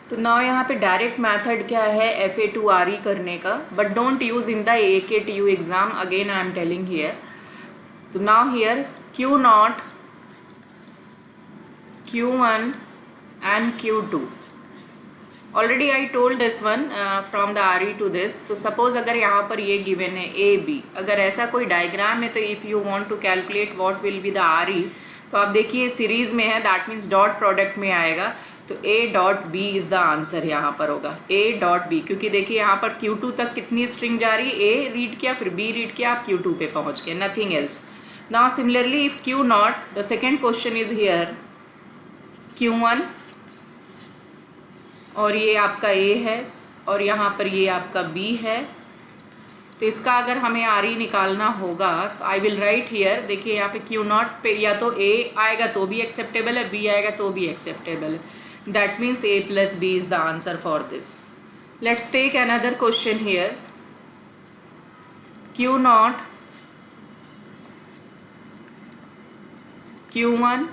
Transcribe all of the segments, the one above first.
तो नाउ यहाँ पे डायरेक्ट मेथड क्या है FA2RE करने का, but don't use in the AKTU exam, again I am telling here. तो now here Q0, Q1 and Q2. Already I told this one from the RE to this. तो suppose अगर यहाँ पर ये given है AB, अगर ऐसा कोई डायग्राम है तो if you want to calculate what will be the RE, तो आप देखिए सीरीज में है, दैट मीन्स डॉट प्रोडक्ट में आएगा, तो A dot B is the answer यहाँ पर होगा, A डॉट B, क्योंकि देखिए यहाँ पर Q2 तक कितनी स्ट्रिंग जा रही है, A रीड किया फिर B रीड किया, आप Q2 पे पहुँच गए, nothing else. Now similarly if Q0, the second question is here Q1 और ये आपका A है और यहाँ पर ये आपका B है. तो इसका अगर हमें RE निकालना होगा तो आई विल राइट हियर, देखिए यहाँ पे Q0 पे या तो A आएगा तो भी एक्सेप्टेबल है, B आएगा तो भी एक्सेप्टेबल है. That means A plus B is the answer for this. Let's take another question here. Q0, Q1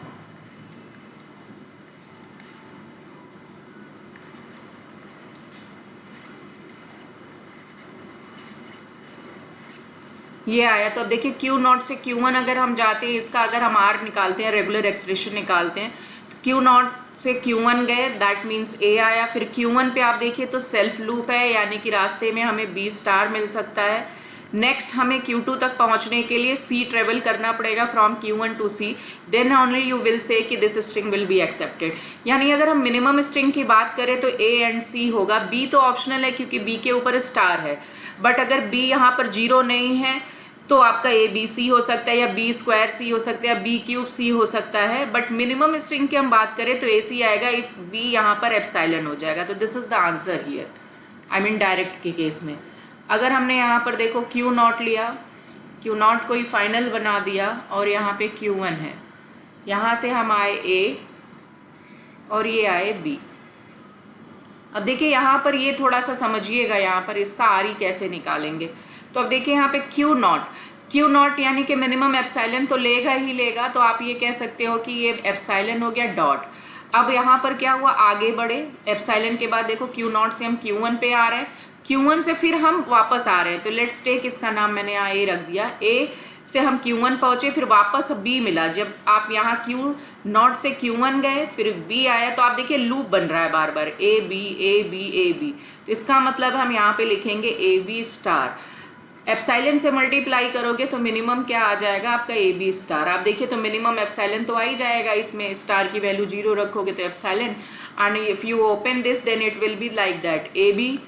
ये आया. तो अब देखिए Q0 से Q1 अगर हम जाते हैं, इसका अगर हम R निकालते हैं, रेगुलर एक्सप्रेशन निकालते हैं, तो Q0 से Q1 गए, दैट मीन्स A आया. फिर Q1 पे आप देखिए तो सेल्फ लूप है, यानी कि रास्ते में हमें B स्टार मिल सकता है. नेक्स्ट हमें Q2 तक पहुंचने के लिए C ट्रेवल करना पड़ेगा from Q1 to C, then only you will see कि this string will be accepted. यानी अगर हम मिनिमम स्ट्रिंग की बात करें तो A एंड C होगा. B तो ऑप्शनल है क्योंकि B के ऊपर स्टार है, बट अगर B यहाँ पर 0 नहीं है तो आपका ABC हो सकता है, या B स्क्वायर C हो सकता है, या B क्यूब C हो सकता है. बट मिनिमम स्ट्रिंग की हम बात करें तो AC आएगा इफ B यहाँ पर एप्सिलॉन हो जाएगा. तो this is the answer here, I mean direct के केस में. अगर हमने यहाँ पर देखो Q0 लिया, Q0 को ही फाइनल बना दिया और यहाँ पे Q1 है, यहाँ से हम आए A और ये आए B. अब देखिए यहाँ पर ये थोड़ा सा समझिएगा, यहाँ पर इसका RE कैसे निकालेंगे. तो अब देखिए यहाँ पे Q0 यानी कि मिनिमम एप्सिलॉन तो लेगा ही लेगा, तो आप ये कह सकते हो कि ये एप्सिलॉन हो गया डॉट. अब यहाँ पर क्या हुआ, आगे बढ़े, एप्सिलॉन के बाद देखो Q0 से हम Q1 पे आ रहे हैं, Q1 से फिर हम वापस आ रहे हैं. तो लेट्स टेक, इसका नाम मैंने यहाँ A रख दिया. A से हम Q1 पहुंचे, फिर वापस B मिला. जब आप यहाँ Q0 से Q1 गए फिर B आया, तो आप देखिए लूप बन रहा है बार बार, A B. तो इसका मतलब हम यहाँ पे लिखेंगे AB स्टार. एप्सिलॉन से मल्टीप्लाई करोगे तो मिनिमम क्या आ जाएगा आपका AB स्टार. आप देखिए तो मिनिमम एप्सिलॉन तो आ ही जाएगा, इसमें स्टार की वैल्यू 0 रखोगे तो epsilon. And if you open this then it will be like that, AB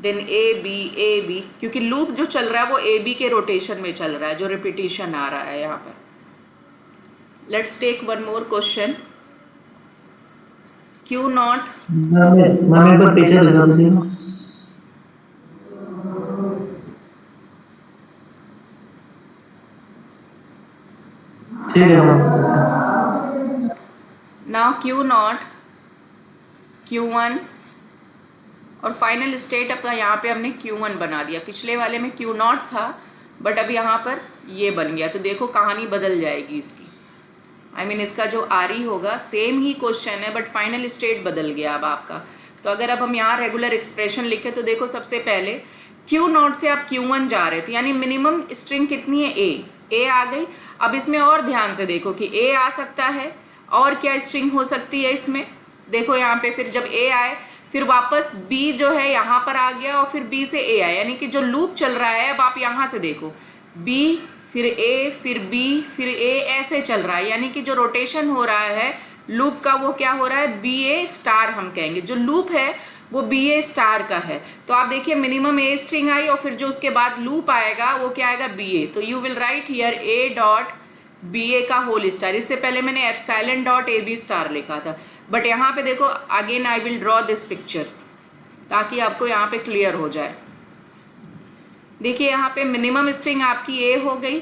then AB, क्योंकि लूप जो चल रहा है वो AB के रोटेशन में चल रहा है, जो रिपीटिशन आ रहा है यहाँ पर. Let's take one more question. Q0, now Q0, Q1 और फाइनल स्टेट अपना यहाँ पे हमने Q1 बना दिया. पिछले वाले में Q0 था बट अब यहाँ पर ये बन गया. तो देखो कहानी बदल जाएगी इसकी, आई मीन इसका जो RE होगा सेम ही क्वेश्चन है बट फाइनल स्टेट बदल गया अब आपका. तो अगर अब हम यहाँ रेगुलर एक्सप्रेशन लिखे तो देखो सबसे पहले Q0 से आप Q1 जा रहे थे, यानी मिनिमम स्ट्रिंग कितनी है A आ गई. अब इसमें और ध्यान से देखो कि A आ सकता है, और क्या स्ट्रिंग हो सकती है इसमें, देखो यहाँ पे फिर जब A आए फिर वापस B जो है यहाँ पर आ गया और फिर B से A आया, यानी कि जो लूप चल रहा है अब आप यहाँ से देखो B फिर A फिर B फिर A ऐसे चल रहा है, यानी कि जो रोटेशन हो रहा है लूप का वो क्या हो रहा है, BA स्टार हम कहेंगे. जो लूप है वो BA स्टार का है. तो आप देखिए मिनिमम A स्ट्रिंग आई और फिर जो उसके बाद लूप आएगा वो क्या आएगा BA. तो you will write here A dot BA का होल स्टार. इससे पहले मैंने एप्सिलॉन डॉट AB स्टार लिखा था, बट यहाँ पे देखो again I will draw this picture ताकि आपको यहाँ पे क्लियर हो जाए. देखिए यहाँ पे मिनिमम स्ट्रिंग आपकी A हो गई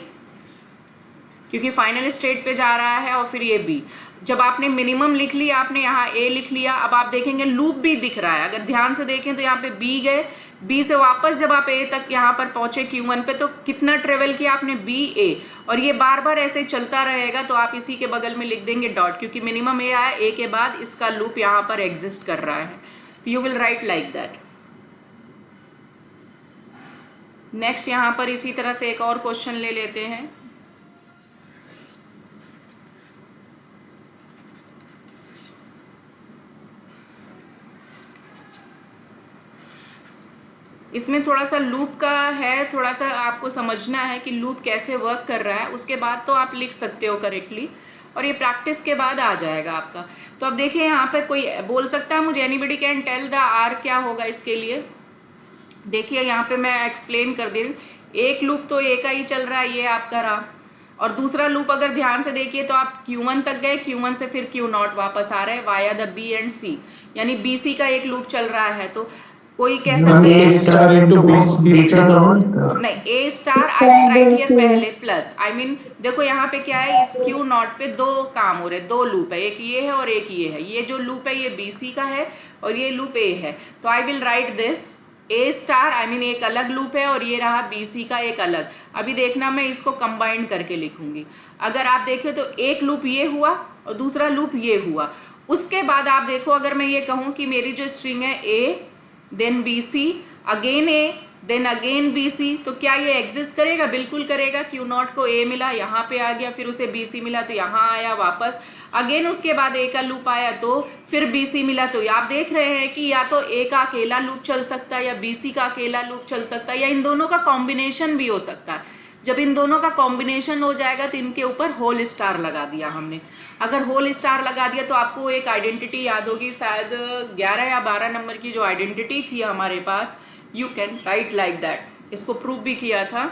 क्योंकि फाइनल स्टेट पे जा रहा है, और फिर ये B. जब आपने मिनिमम लिख लिया, आपने यहाँ A लिख लिया, अब आप देखेंगे लूप भी दिख रहा है. अगर ध्यान से देखें तो यहाँ पे B गए, B से वापस जब आप A तक यहाँ पर पहुंचे Q1 पे, तो कितना ट्रेवल किया आपने BA, और ये बार बार ऐसे चलता रहेगा. तो आप इसी के बगल में लिख देंगे डॉट, क्योंकि मिनिमम A आया, A के बाद इसका लूप यहाँ पर एग्जिस्ट कर रहा है. You will write like that. Next यहाँ पर इसी तरह से एक और क्वेश्चन ले लेते हैं। इसमें थोड़ा सा लूप का है, थोड़ा सा आपको समझना है कि लूप कैसे वर्क कर रहा है, उसके बाद तो आप लिख सकते हो करेक्टली, और ये प्रैक्टिस के बाद आ जाएगा आपका। तो अब देखिए यहाँ पे कोई बोल सकता है मुझे, anybody can tell the R क्या होगा इसके लिए। देखिए यहाँ पे मैं एक्सप्लेन कर दे रही हूँ। एक लूप तो ए का ही चल रहा है, ये आपका रहा, और दूसरा लूप अगर ध्यान से देखिए तो आप Q1 तक गए, Q1 से फिर Q0 वापस आ रहा है via the B and C, यानी BC का एक लूप चल रहा है। तो कोई कह सकता है नहीं, A star I will write here पहले प्लस, आई मीन देखो यहाँ पे क्या है, इस Q0 पे दो काम हो रहे, दो लूप है, एक ये है और एक ये है। ये जो लूप है ये BC का है और ये लूप A है, तो I will write this A star, I mean एक अलग लूप है और ये रहा BC का एक अलग। अभी देखना मैं इसको कंबाइन करके लिखूंगी। अगर आप देखें तो एक लूप ये हुआ और दूसरा लूप ये हुआ। उसके बाद आप देखो अगर मैं ये कहूँ कि मेरी जो स्ट्रिंग है A then BC again A then again BC, तो क्या ये एग्जिस्ट करेगा? बिल्कुल करेगा। Q0 को A मिला, यहाँ पे आ गया, फिर उसे BC मिला तो यहाँ आया वापस, अगेन उसके बाद A का लूप आया तो फिर BC मिला। तो आप देख रहे हैं कि या तो A का अकेला लूप चल सकता है या BC का अकेला लूप चल सकता है या इन दोनों का कॉम्बिनेशन भी हो सकता है। जब इन दोनों का कॉम्बिनेशन हो जाएगा तो इनके ऊपर होल स्टार लगा दिया हमने। अगर होल स्टार लगा दिया तो आपको एक आइडेंटिटी याद होगी, शायद 11 या 12 नंबर की जो आइडेंटिटी थी हमारे पास, you can write like that. इसको प्रूव भी किया था,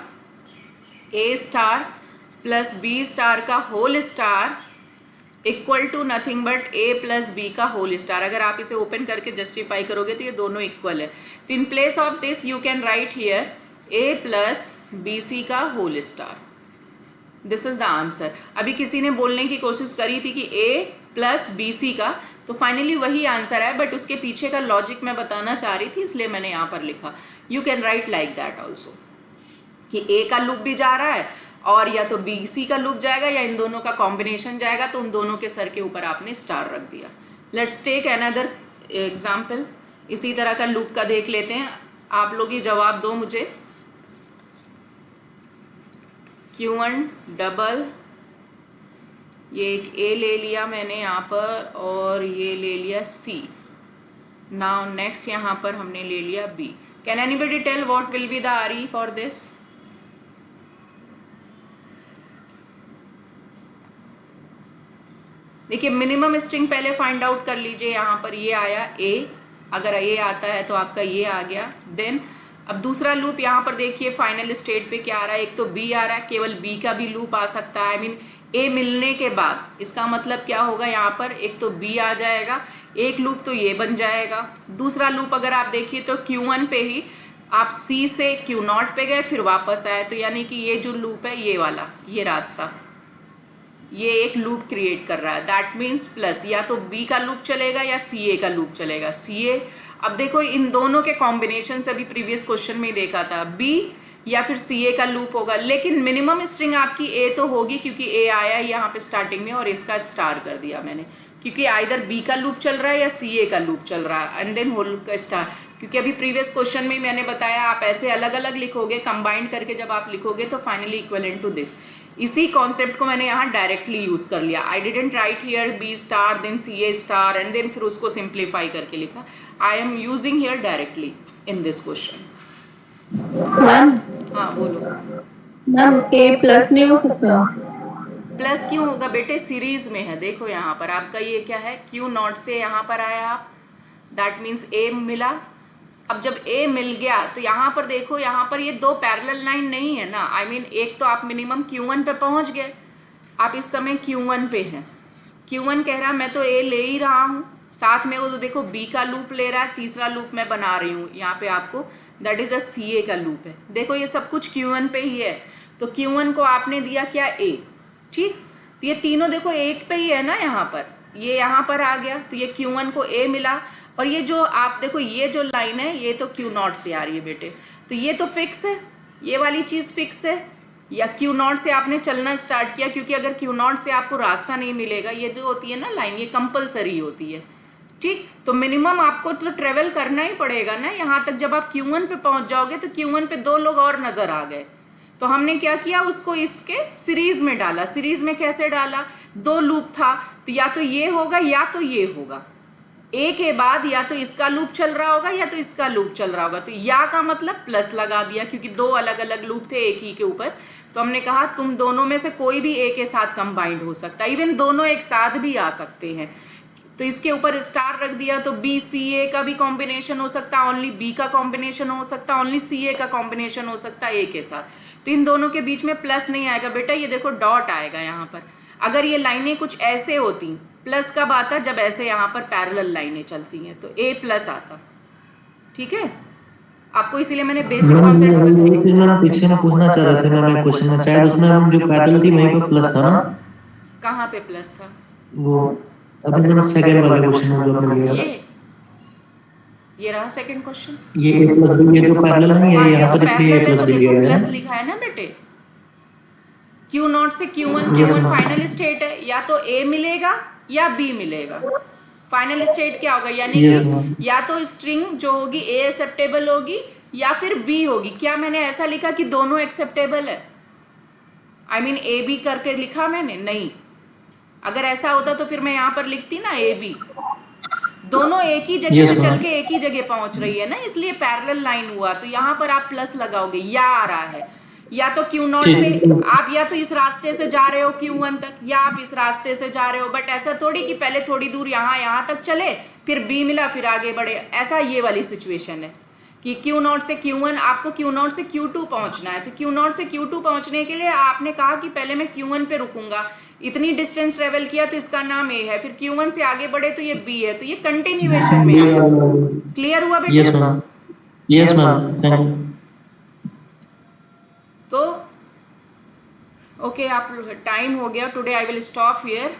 A star plus B star का whole star equal to nothing but A plus B का होल स्टार। अगर आप इसे ओपन करके जस्टिफाई करोगे तो ये दोनों इक्वल है। तो in place of this you can write here A plus BC का whole star. This is the answer. अभी किसी ने बोलने की कोशिश करी थी कि A प्लस BC का, तो फाइनली वही आंसर है, बट उसके पीछे का लॉजिक मैं बताना चाह रही थी इसलिए मैंने यहाँ पर लिखा। You can write like that also कि A का लूप भी जा रहा है और या तो BC का लूप जाएगा या इन दोनों का कॉम्बिनेशन जाएगा, तो उन दोनों के सर के ऊपर आपने स्टार रख दिया। लेट्स टेक अनदर एग्जाम्पल, इसी तरह का लूप का देख लेते हैं। आप लोग ही जवाब दो मुझे। Q1 डबल, ये एक A ले लिया मैंने यहाँ पर और ये ले लिया C। नाउ नेक्स्ट यहाँ पर हमने ले लिया B। Can anybody tell what will be the RE for this? देखिए मिनिमम स्ट्रिंग पहले फाइंड आउट कर लीजिए। यहाँ पर ये आया A, अगर A आता है तो आपका ये आ गया। देन अब दूसरा लूप यहाँ पर देखिए फाइनल स्टेट पे क्या आ रहा है, एक तो B आ रहा है, केवल B का भी लूप आ सकता है। आई मीन A मिलने के बाद इसका मतलब क्या होगा, यहाँ पर एक तो B आ जाएगा, एक लूप तो ये बन जाएगा। दूसरा लूप अगर आप देखिए तो Q1 पे ही आप C से Q0 पे गए फिर वापस आए, तो यानी कि ये जो लूप है ये वाला, ये रास्ता, ये एक लूप क्रिएट कर रहा है। दैट मीन्स प्लस या तो B का लूप चलेगा या CA का लूप चलेगा। CA, अब देखो इन दोनों के कॉम्बिनेशन से अभी प्रीवियस क्वेश्चन में ही देखा था, B या फिर CA का लूप होगा, लेकिन मिनिमम स्ट्रिंग आपकी A तो होगी क्योंकि A आया है यहाँ पे स्टार्टिंग में और इसका स्टार कर दिया मैंने, क्योंकि आइदर B का लूप चल रहा है या CA का लूप चल रहा है एंड देन होल का स्टार। क्योंकि अभी प्रीवियस क्वेश्चन में मैंने बताया आप ऐसे अलग अलग लिखोगे, कंबाइंड करके जब आप लिखोगे तो फाइनली इक्विवेलेंट टू दिस। इसी कॉन्सेप्ट को मैंने यहाँ डायरेक्टली यूज कर लिया। I didn't write here B star then CA star and then फिर उसको सिंप्लीफाई करके लिखा। I am using here directly in this question. Ma'am, हाँ बोलो। मैम A प्लस नहीं हो सकता? प्लस क्यों होगा बेटे, सीरीज में है। देखो यहाँ पर आपका ये क्या है, Q0 से यहाँ पर आया आप, दैट मीन्स A मिला। अब जब A मिल गया तो यहाँ पर देखो, यहाँ पर ये दो पैरेलल लाइन नहीं है ना। आई मीन एक तो आप मिनिमम Q1 पे पहुँच गए, आप इस समय Q1 पे हैं। Q1 कह रहा मैं तो A ले ही रहा हूँ, साथ में वो तो देखो B का लूप ले रहा है, तीसरा लूप मैं बना रही हूँ यहाँ पे आपको, दैट इज अ CA का लूप है। देखो ये सब कुछ Q1 पे ही है, तो Q1 को आपने दिया क्या A, ठीक। तो ये तीनों देखो एक पे ही है ना, यहाँ पर ये यहाँ पर आ गया तो ये Q1 को A मिला। और ये जो आप देखो ये जो लाइन है ये तो Q0 से आ रही है बेटे, तो ये तो फिक्स है, ये वाली चीज फिक्स है। या Q0 से आपने चलना स्टार्ट किया, क्योंकि अगर Q0 से आपको रास्ता नहीं मिलेगा, ये जो होती है ना लाइन, ये कंपलसरी होती है, ठीक, तो मिनिमम आपको तो ट्रेवल करना ही पड़ेगा ना यहाँ तक। जब आप Q1 पे पहुंच जाओगे तो Q1 पे 2 लोग और नजर आ गए, तो हमने क्या किया, उसको इसके सीरीज में डाला। सीरीज में कैसे डाला, 2 लूप था, तो या तो ये होगा या तो ये होगा, ए के बाद या तो इसका लूप चल रहा होगा या तो इसका लूप चल रहा होगा। तो या का मतलब प्लस लगा दिया, क्योंकि 2 अलग अलग लूप थे एक ही के ऊपर। तो हमने कहा तुम दोनों में से कोई भी ए के साथ कंबाइंड हो सकता है, इवन दोनों एक साथ भी आ सकते हैं। तो इसके ऊपर स्टार रख दिया, तो बी सी ए का भी कॉम्बिनेशन हो सकता है, ओनली बी का कॉम्बिनेशन हो सकता है, ओनली सी ए का कॉम्बिनेशन हो सकता है ए के साथ। तो इन दोनों के बीच में प्लस नहीं आएगा बेटा, ये देखो डॉट आएगा यहाँ पर। अगर ये लाइनें कुछ ऐसे होती, प्लस कब आता, जब ऐसे यहाँ पर पैरेलल लाइनें चलती हैं, तो ए प्लस आता। ठीक है, आपको इसीलिए मैंने बेसिक कॉन्सेप्ट बताया। मैं पीछे में पूछना चाह रहा था मैं क्वेश्चन में, शायद उसमें हम जो पैरेलल थी वहीं पे प्लस था ना? कहाँ पे प्लस था? वो अभी मैंने सेकंड वाले क्वेश्चन में जो आपने लिया, ये रहा सेकंड क्वेश्चन। ये a प्लस b, ये तो पैरेलल नहीं है यहाँ पर, इसलिए a प्लस b लिया है प्लस लिखा है ना बेटे। Q0 से Q1 फाइनल स्टेट है, या तो A मिलेगा या B मिलेगा। फाइनल स्टेट क्या होगा, यानी कि या तो स्ट्रिंग जो होगी A एक्सेप्टेबल होगी या फिर B होगी। क्या मैंने ऐसा लिखा कि दोनों एक्सेप्टेबल है, आई मीन A B करके लिखा मैंने? नहीं। अगर ऐसा होता तो फिर मैं यहाँ पर लिखती ना A B। दोनों एक ही जगह से चल के एक ही जगह पहुंच रही है ना, इसलिए पैरेलल लाइन हुआ। तो यहाँ पर आप प्लस लगाओगे, या आ रहा है, या तो Q0 से आप या तो इस रास्ते से जा रहे हो Q1 तक, या आप इस रास्ते से जा रहे हो। बट ऐसा थोड़ी कि पहले थोड़ी दूर यहाँ तक चले, फिर B मिला, फिर आगे बढ़े। ऐसा ये वाली सिचुएशन है कि Q0 से Q1, आपको Q0 से Q2 पहुंचना है। तो Q0 से Q2 पहुंचने के लिए आपने कहा कि पहले मैं Q1 पे रुकूंगा, इतनी डिस्टेंस ट्रेवल किया तो इसका नाम A है, फिर Q1 से आगे बढ़े तो ये B है, तो ये कंटिन्यूएशन में है। क्लियर हुआ बेटा? Yes ma'am, yes ma'am, thank you. तो ओके, आप टाइम हो गया, today I will stop here.